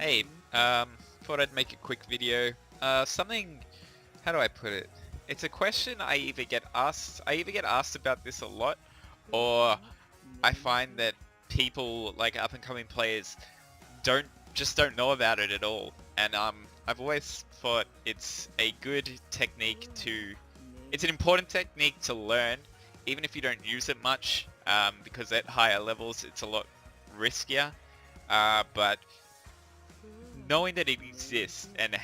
Hey, thought I'd make a quick video. Something, how do I put it? It's a question I either get asked about this a lot, or I find that people, like up and coming players, don't know about it at all. And I've always thought it's an important technique to learn, even if you don't use it much, because at higher levels it's a lot riskier. But knowing that it exists and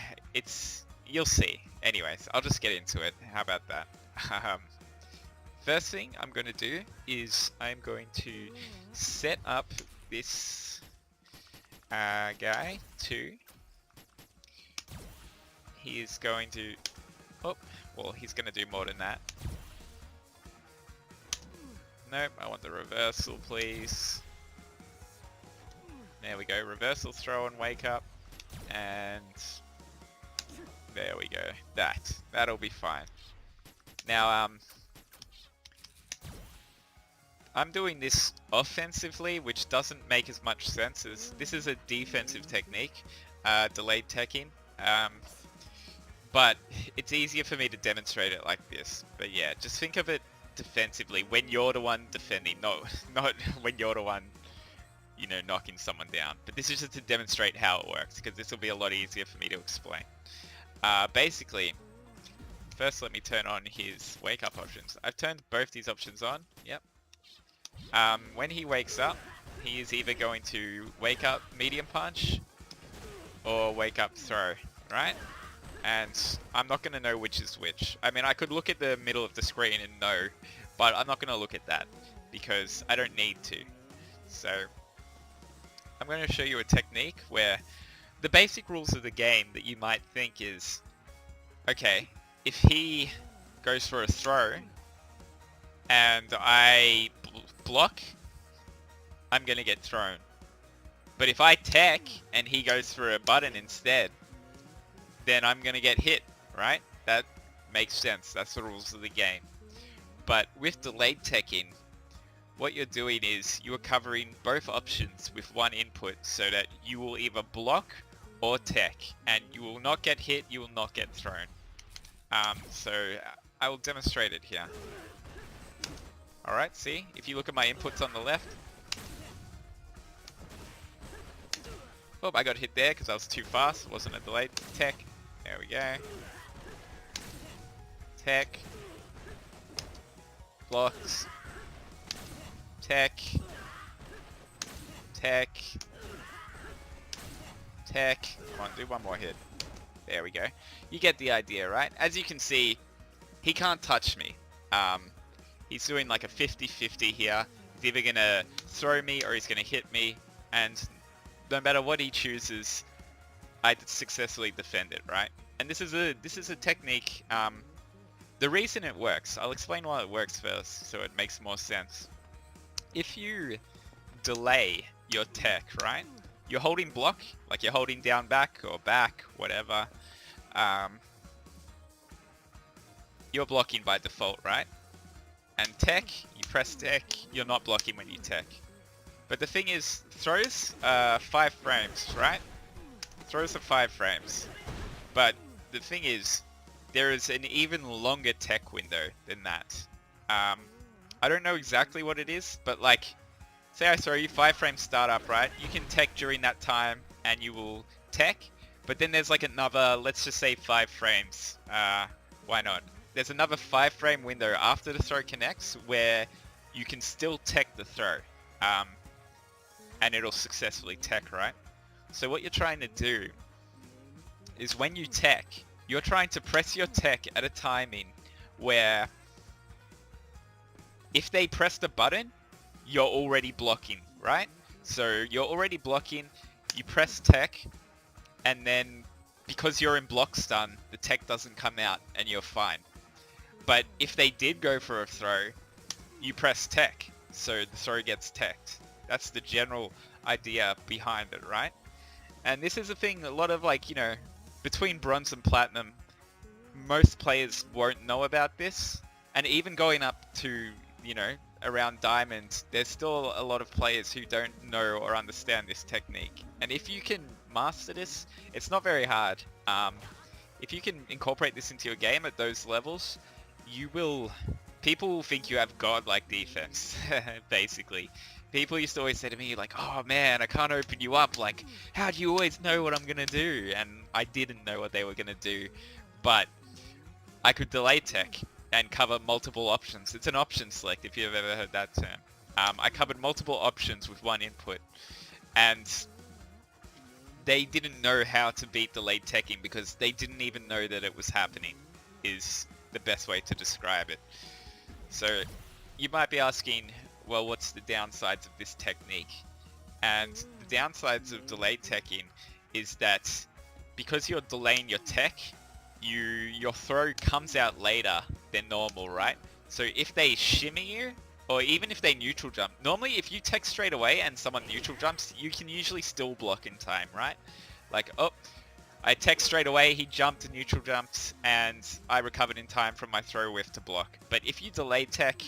you'll see. Anyways, I'll just get into it. How about that? Um, First thing I'm going to do is I'm going to set up this guy to. He's going to. Oh, well, he's going to do more than that. Nope, I want the reversal, please. There we go. Reversal, throw, and wake up. And there we go. That'll be fine. Now, I'm doing this offensively, which doesn't make as much sense as this is a defensive technique, delayed teching. But it's easier for me to demonstrate it like this. But yeah, just think of it defensively when you're the one defending, not when you're the one, knocking someone down. But this is just to demonstrate how it works, because this will be a lot easier for me to explain. Basically, first let me turn on his wake up options. I've turned both these options on. Yep. When he wakes up, he is either going to wake up medium punch or wake up throw, right? And I'm not going to know which is which. I mean, I could look at the middle of the screen and know, but I'm not going to look at that because I don't need to. So I'm going to show you a technique where the basic rules of the game that you might think is, okay, if he goes for a throw and I block, I'm going to get thrown. But if I tech and he goes for a button instead, then I'm going to get hit, right? That makes sense. That's the rules of the game. But with delayed teching, what you're doing is you are covering both options with one input so that you will either block or tech, and you will not get hit, you will not get thrown. So I will demonstrate it here. Alright, see? If you look at my inputs on the left. Oh, I got hit there because I was too fast. It wasn't a delayed tech. There we go. Tech. Blocks. Tech. Tech. Tech. Come on, do one more hit. There we go. You get the idea, right? As you can see, he can't touch me. He's doing like a 50-50 here. He's either going to throw me or he's going to hit me. And no matter what he chooses, I successfully defend it, right? And this is a technique. The reason it works, I'll explain why it works first so it makes more sense. If you delay your tech, right? You're holding block, like you're holding down back or back, whatever. You're blocking by default, right? And tech, you press tech, you're not blocking when you tech. But the thing is, throws are 5 frames, right? Throws are 5 frames. But the thing is, there is an even longer tech window than that. I don't know exactly what it is, but like, say I throw you 5 frames startup, right? You can tech during that time and you will tech, but then there's like another, let's just say 5 frames. Why not? There's another 5 frame window after the throw connects where you can still tech the throw. And it'll successfully tech, right? So what you're trying to do is when you tech, you're trying to press your tech at a timing where if they press the button, you're already blocking, right? So you're already blocking, you press tech, and then because you're in block stun, the tech doesn't come out and you're fine. But if they did go for a throw, you press tech, so the throw gets teched. That's the general idea behind it, right? And this is a thing, a lot of between bronze and platinum, most players won't know about this. And even going up to, around Diamond, there's still a lot of players who don't know or understand this technique. And if you can master this, it's not very hard. If you can incorporate this into your game at those levels, people will think you have godlike defense, basically. People used to always say to me, like, oh man, I can't open you up, like, how do you always know what I'm gonna do? And I didn't know what they were gonna do, but I could delay tech and cover multiple options. It's an option select, if you've ever heard that term. I covered multiple options with one input, and they didn't know how to beat delayed teching because they didn't even know that it was happening, is the best way to describe it. So you might be asking, well, what's the downsides of this technique? And the downsides of delayed teching is that because you're delaying your tech, your throw comes out later than normal, right? So if they shimmy you, or even if they neutral jump, normally if you tech straight away and someone neutral jumps, you can usually still block in time, right? Like, oh, I tech straight away, he jumped and neutral jumped, and I recovered in time from my throw whiff to block. But if you delay tech,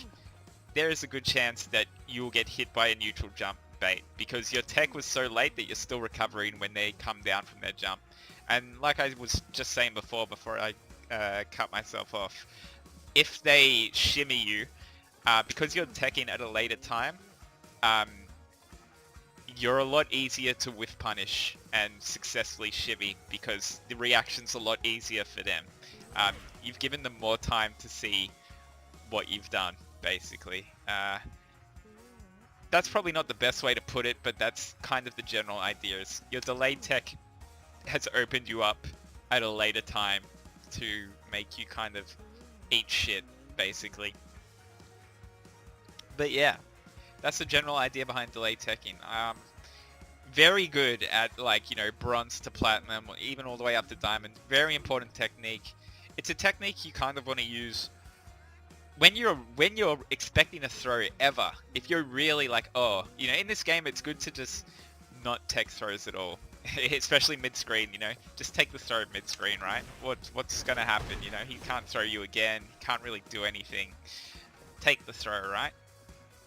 there is a good chance that you'll get hit by a neutral jump bait because your tech was so late that you're still recovering when they come down from their jump. And like I was just saying before I cut myself off, if they shimmy you, because you're teching at a later time, you're a lot easier to whiff punish and successfully shimmy because the reaction's a lot easier for them. You've given them more time to see what you've done, basically. That's probably not the best way to put it, but that's kind of the general idea. Is your delayed tech has opened you up at a later time to make you kind of eat shit, basically. But yeah, that's the general idea behind delayed teching. Very good at, like, you know, bronze to platinum, or even all the way up to diamond. Very important technique. It's a technique you kind of want to use when you're expecting a throw ever. If you're really like, oh, you know, in this game it's good to just not tech throws at all. Especially mid-screen, you know, just take the throw mid-screen, right? What's gonna happen, you know? He can't throw you again, he can't really do anything. Take the throw, right?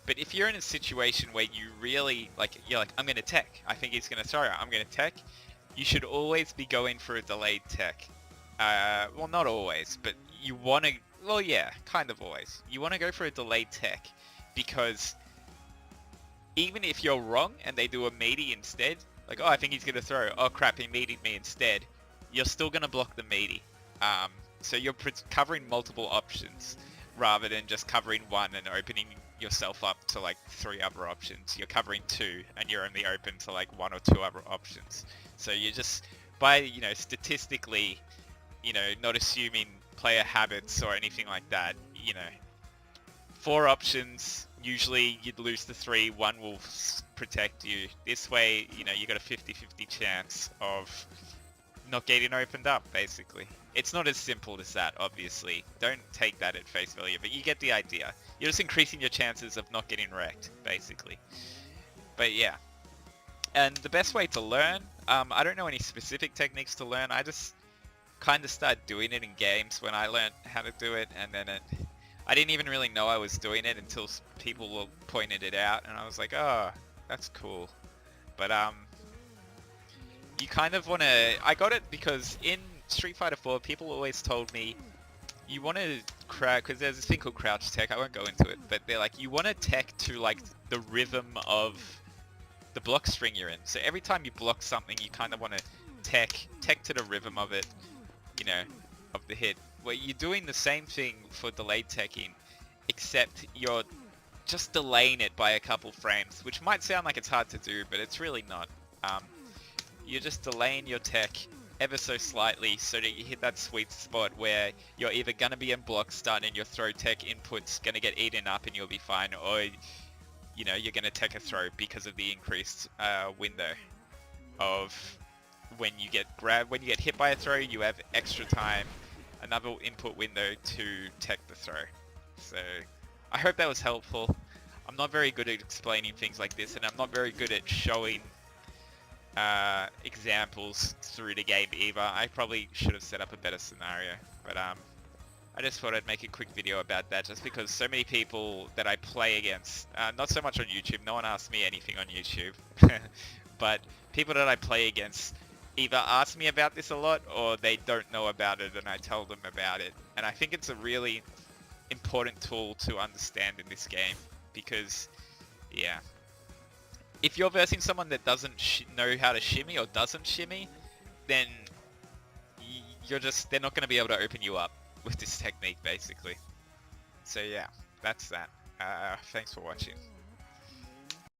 But if you're in a situation where you really, like, you're like, I'm gonna tech, I think he's gonna throw, I'm gonna tech, you should always be going for a delayed tech. Well, not always, but you wanna, well, yeah, kind of always. You wanna go for a delayed tech, because even if you're wrong and they do a meaty instead, like, oh, I think he's going to throw. Oh, crap, he meatied me instead. You're still going to block the meaty. So you're covering multiple options rather than just covering one and opening yourself up to, like, 3 other options. You're covering 2 and you're only open to, like, 1 or 2 other options. So you're just, by, you know, statistically, you know, not assuming player habits or anything like that, you know, 4 options, usually you'd lose the 3, 1 will protect you. This way, you know, you got a 50-50 chance of not getting opened up, basically. It's not as simple as that, obviously. Don't take that at face value, but you get the idea. You're just increasing your chances of not getting wrecked, basically. But yeah. And the best way to learn, I don't know any specific techniques to learn. I just kind of started doing it in games when I learned how to do it, and then I didn't even really know I was doing it until people pointed it out, and I was like, oh, that's cool. But you kind of want to, I got it because in Street Fighter 4, people always told me, you want to crouch, because there's this thing called crouch tech, I won't go into it, but they're like, you want to tech to, like, the rhythm of the block string you're in. So every time you block something, you kind of want to tech to the rhythm of it, you know, of the hit. Where you're doing the same thing for delayed teching, except you're just delaying it by a couple frames, which might sound like it's hard to do, but it's really not. You're just delaying your tech ever so slightly so that you hit that sweet spot where you're either going to be in block stun and your throw tech input's going to get eaten up and you'll be fine, or, you know, you're going to tech a throw because of the increased window of when you get hit by a throw, you have extra time, another input window to tech the throw. So I hope that was helpful. I'm not very good at explaining things like this, and I'm not very good at showing examples through the game either. I probably should have set up a better scenario, but I just thought I'd make a quick video about that just because so many people that I play against, not so much on YouTube, no one asks me anything on YouTube, but people that I play against either ask me about this a lot or they don't know about it and I tell them about it. And I think it's a really important tool to understand in this game because, yeah, if you're versing someone that doesn't know how to shimmy or doesn't shimmy, then they're not going to be able to open you up with this technique, basically. So yeah, that's that. Thanks for watching.